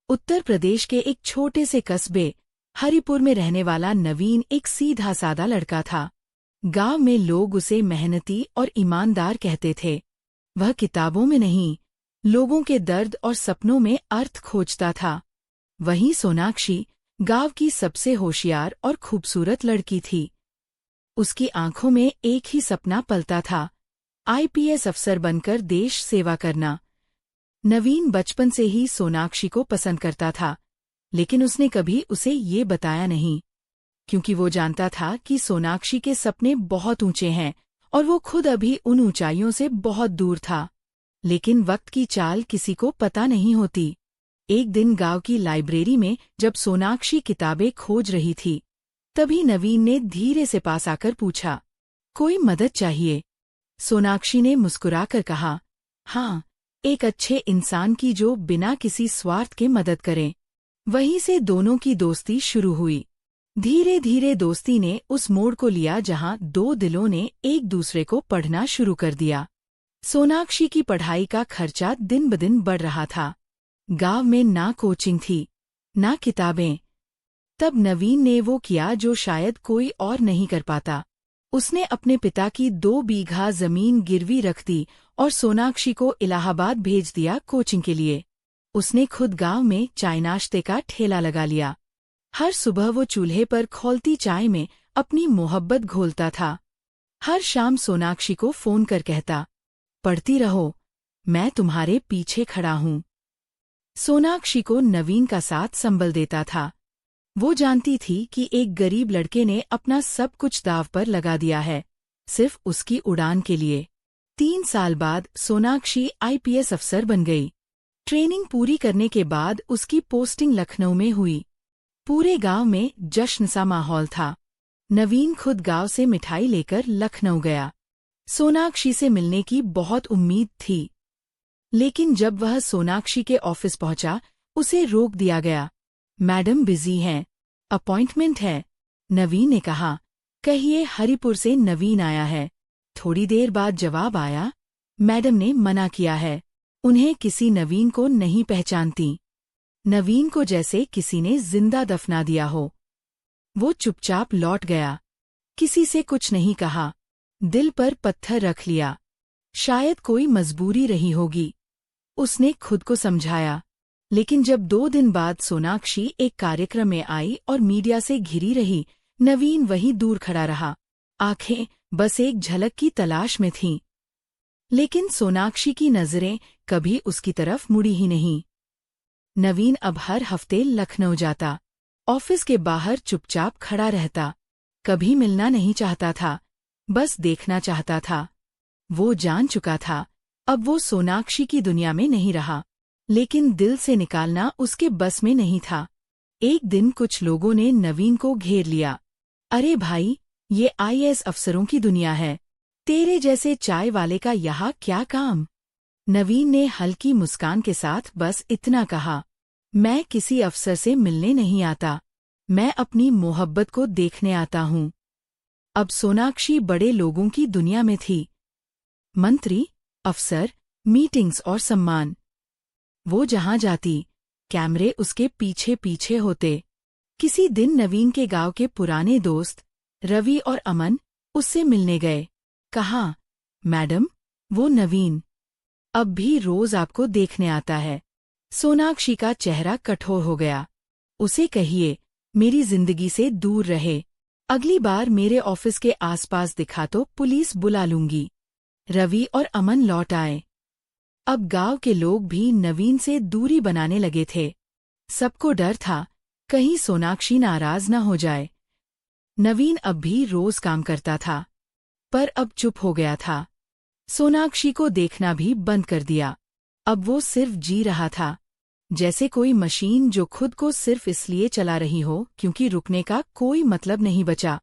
उत्तर प्रदेश के एक छोटे से कस्बे हरिपुर में रहने वाला नवीन एक सीधा सादा लड़का था। गांव में लोग उसे मेहनती और ईमानदार कहते थे। वह किताबों में नहीं, लोगों के दर्द और सपनों में अर्थ खोजता था। वहीं सोनाक्षी गांव की सबसे होशियार और खूबसूरत लड़की थी। उसकी आंखों में एक ही सपना पलता था, आईपीएस अफसर बनकर देश सेवा करना। नवीन बचपन से ही सोनाक्षी को पसंद करता था, लेकिन उसने कभी उसे ये बताया नहीं, क्योंकि वो जानता था कि सोनाक्षी के सपने बहुत ऊंचे हैं और वो खुद अभी उन ऊंचाइयों से बहुत दूर था। लेकिन वक्त की चाल किसी को पता नहीं होती। एक दिन गांव की लाइब्रेरी में जब सोनाक्षी किताबें खोज रही थी, तभी नवीन ने धीरे से पास आकर पूछा, कोई मदद चाहिए? सोनाक्षी ने मुस्कुराकर कहा, हाँ, एक अच्छे इंसान की जो बिना किसी स्वार्थ के मदद करे। वहीं से दोनों की दोस्ती शुरू हुई। धीरे धीरे दोस्ती ने उस मोड़ को लिया जहां दो दिलों ने एक दूसरे को पढ़ना शुरू कर दिया। सोनाक्षी की पढ़ाई का खर्चा दिन ब दिन बढ़ रहा था। गांव में ना कोचिंग थी, ना किताबें। तब नवीन ने वो किया जो शायद कोई और नहीं कर पाता। उसने अपने पिता की 2 बीघा जमीन गिरवी रख दी और सोनाक्षी को इलाहाबाद भेज दिया कोचिंग के लिए। उसने खुद गांव में चाय नाश्ते का ठेला लगा लिया। हर सुबह वो चूल्हे पर खौलती चाय में अपनी मोहब्बत घोलता था। हर शाम सोनाक्षी को फोन कर कहता, पढ़ती रहो, मैं तुम्हारे पीछे खड़ा हूँ। सोनाक्षी को नवीन का साथ संबल देता था। वो जानती थी कि एक गरीब लड़के ने अपना सब कुछ दांव पर लगा दिया है, सिर्फ उसकी उड़ान के लिए। 3 साल बाद सोनाक्षी आईपीएस अफसर बन गई। ट्रेनिंग पूरी करने के बाद उसकी पोस्टिंग लखनऊ में हुई। पूरे गांव में जश्न सा माहौल था। नवीन खुद गांव से मिठाई लेकर लखनऊ गया। सोनाक्षी से मिलने की बहुत उम्मीद थी, लेकिन जब वह सोनाक्षी के ऑफिस पहुंचा, उसे रोक दिया गया। मैडम बिजी हैं, अपॉइंटमेंट है। नवीन ने कहा, कहिए हरिपुर से नवीन आया है। थोड़ी देर बाद जवाब आया, मैडम ने मना किया है, उन्हें किसी नवीन को नहीं पहचानती। नवीन को जैसे किसी ने जिंदा दफना दिया हो। वो चुपचाप लौट गया, किसी से कुछ नहीं कहा, दिल पर पत्थर रख लिया। शायद कोई मजबूरी रही होगी, उसने खुद को समझाया। लेकिन जब 2 दिन बाद सोनाक्षी एक कार्यक्रम में आई और मीडिया से घिरी रही, नवीन वहीं दूर खड़ा रहा। आंखें बस एक झलक की तलाश में थीं। लेकिन सोनाक्षी की नजरें कभी उसकी तरफ मुड़ी ही नहीं। नवीन अब हर हफ्ते लखनऊ जाता, ऑफिस के बाहर चुपचाप खड़ा रहता। कभी मिलना नहीं चाहता था, बस देखना चाहता था। वो जान चुका था, अब वो सोनाक्षी की दुनिया में नहीं रहा, लेकिन दिल से निकालना उसके बस में नहीं था। एक दिन कुछ लोगों ने नवीन को घेर लिया। अरे भाई, ये आईएएस अफसरों की दुनिया है, तेरे जैसे चाय वाले का यहाँ क्या काम? नवीन ने हल्की मुस्कान के साथ बस इतना कहा, मैं किसी अफसर से मिलने नहीं आता, मैं अपनी मोहब्बत को देखने आता हूँ। अब सोनाक्षी बड़े लोगों की दुनिया में थी। मंत्री, अफसर, मीटिंग्स और सम्मान। वो जहां जाती, कैमरे उसके पीछे पीछे होते। किसी दिन नवीन के गांव के पुराने दोस्त रवि और अमन उससे मिलने गए। कहा, मैडम, वो नवीन अब भी रोज आपको देखने आता है। सोनाक्षी का चेहरा कठोर हो गया। उसे कहिए, मेरी जिंदगी से दूर रहे। अगली बार मेरे ऑफिस के आसपास दिखा तो पुलिस बुला लूंगी। रवि और अमन लौट आए। अब गांव के लोग भी नवीन से दूरी बनाने लगे थे। सबको डर था, कहीं सोनाक्षी नाराज न हो जाए। नवीन अब भी रोज काम करता था, पर अब चुप हो गया था। सोनाक्षी को देखना भी बंद कर दिया। अब वो सिर्फ जी रहा था, जैसे कोई मशीन जो खुद को सिर्फ इसलिए चला रही हो क्योंकि रुकने का कोई मतलब नहीं बचा।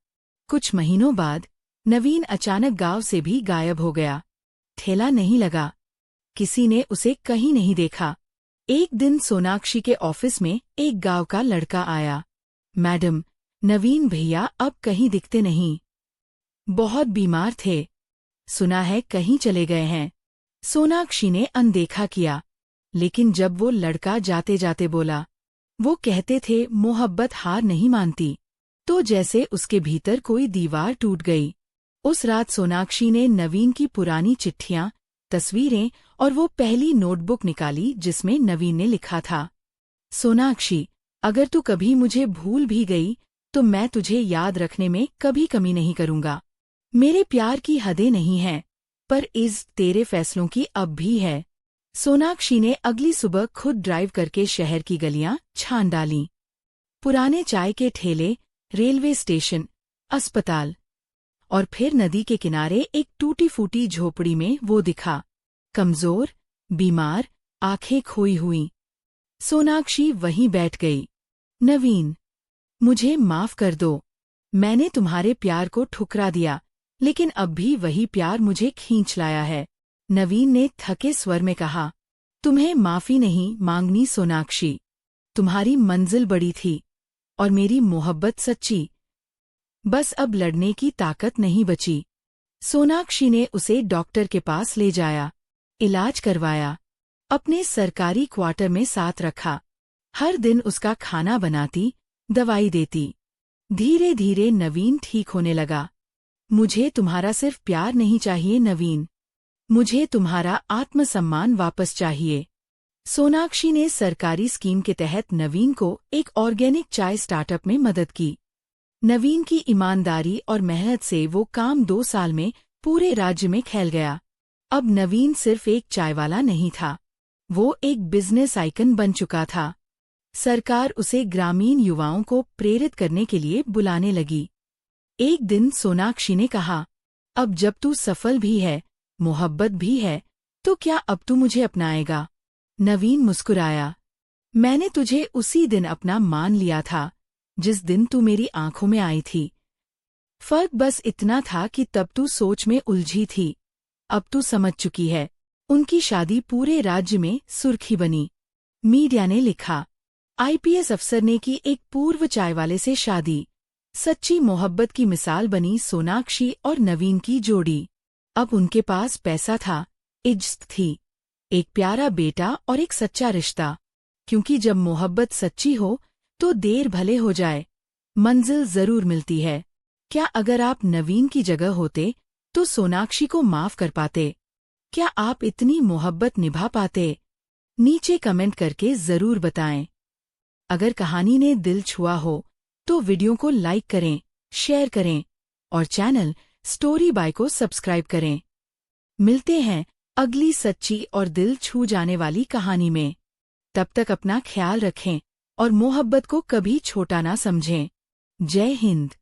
कुछ महीनों बाद नवीन अचानक गांव से भी गायब हो गया। ठेला नहीं लगा, किसी ने उसे कहीं नहीं देखा। एक दिन सोनाक्षी के ऑफिस में एक गांव का लड़का आया। मैडम, नवीन भैया अब कहीं दिखते नहीं, बहुत बीमार थे, सुना है कहीं चले गए हैं। सोनाक्षी ने अनदेखा किया, लेकिन जब वो लड़का जाते जाते बोला, वो कहते थे मोहब्बत हार नहीं मानती। तो जैसे उसके भीतर कोई दीवार टूट गई। उस रात सोनाक्षी ने नवीन की पुरानी चिट्ठियां, तस्वीरें और वो पहली नोटबुक निकाली जिसमें नवीन ने लिखा था, सोनाक्षी, अगर तू कभी मुझे भूल भी गई तो मैं तुझे याद रखने में कभी कमी नहीं करूंगा। मेरे प्यार की हदें नहीं हैं, पर इज़्ज़त तेरे फैसलों की अब भी है। सोनाक्षी ने अगली सुबह खुद ड्राइव करके शहर की गलियां छान डालीं। पुराने चाय के ठेले, रेलवे स्टेशन, अस्पताल और फिर नदी के किनारे एक टूटी फूटी झोपड़ी में वो दिखा, कमजोर, बीमार, आंखें खोई हुई। सोनाक्षी वहीं बैठ गई। नवीन, मुझे माफ कर दो। मैंने तुम्हारे प्यार को ठुकरा दिया, लेकिन अब भी वही प्यार मुझे खींच लाया है। नवीन ने थके स्वर में कहा, तुम्हें माफी नहीं मांगनी सोनाक्षी। तुम्हारी मंजिल बड़ी थी और मेरी मोहब्बत सच्ची। बस अब लड़ने की ताकत नहीं बची। सोनाक्षी ने उसे डॉक्टर के पास ले जाया, इलाज करवाया, अपने सरकारी क्वार्टर में साथ रखा। हर दिन उसका खाना बनाती, दवाई देती। धीरे धीरे नवीन ठीक होने लगा। मुझे तुम्हारा सिर्फ प्यार नहीं चाहिए नवीन, मुझे तुम्हारा आत्मसम्मान वापस चाहिए। सोनाक्षी ने सरकारी स्कीम के तहत नवीन को एक ऑर्गेनिक चाय स्टार्टअप में मदद की। नवीन की ईमानदारी और मेहनत से वो काम 2 साल में पूरे राज्य में फैल गया। अब नवीन सिर्फ एक चाय वाला नहीं था, वो एक बिजनेस आइकन बन चुका था। सरकार उसे ग्रामीण युवाओं को प्रेरित करने के लिए बुलाने लगी। एक दिन सोनाक्षी ने कहा, अब जब तू सफल भी है, मोहब्बत भी है, तो क्या अब तू मुझे अपनाएगा? नवीन मुस्कुराया, मैंने तुझे उसी दिन अपना मान लिया था जिस दिन तू मेरी आंखों में आई थी। फर्क बस इतना था कि तब तू सोच में उलझी थी, अब तू समझ चुकी है। उनकी शादी पूरे राज्य में सुर्खी बनी। मीडिया ने लिखा, आईपीएस अफसर ने की एक पूर्व चायवाले से शादी। सच्ची मोहब्बत की मिसाल बनी सोनाक्षी और नवीन की जोड़ी। अब उनके पास पैसा था, इज्जत थी, एक प्यारा बेटा और एक सच्चा रिश्ता। क्योंकि जब मोहब्बत सच्ची हो तो देर भले हो जाए, मंजिल जरूर मिलती है। क्या अगर आप नवीन की जगह होते तो सोनाक्षी को माफ कर पाते? क्या आप इतनी मोहब्बत निभा पाते? नीचे कमेंट करके जरूर बताएं। अगर कहानी ने दिल छुआ हो तो वीडियो को लाइक करें, शेयर करें और चैनल स्टोरी बाय को सब्सक्राइब करें। मिलते हैं अगली सच्ची और दिल छू जाने वाली कहानी में। तब तक अपना ख्याल रखें और मोहब्बत को कभी छोटा ना समझें। जय हिंद।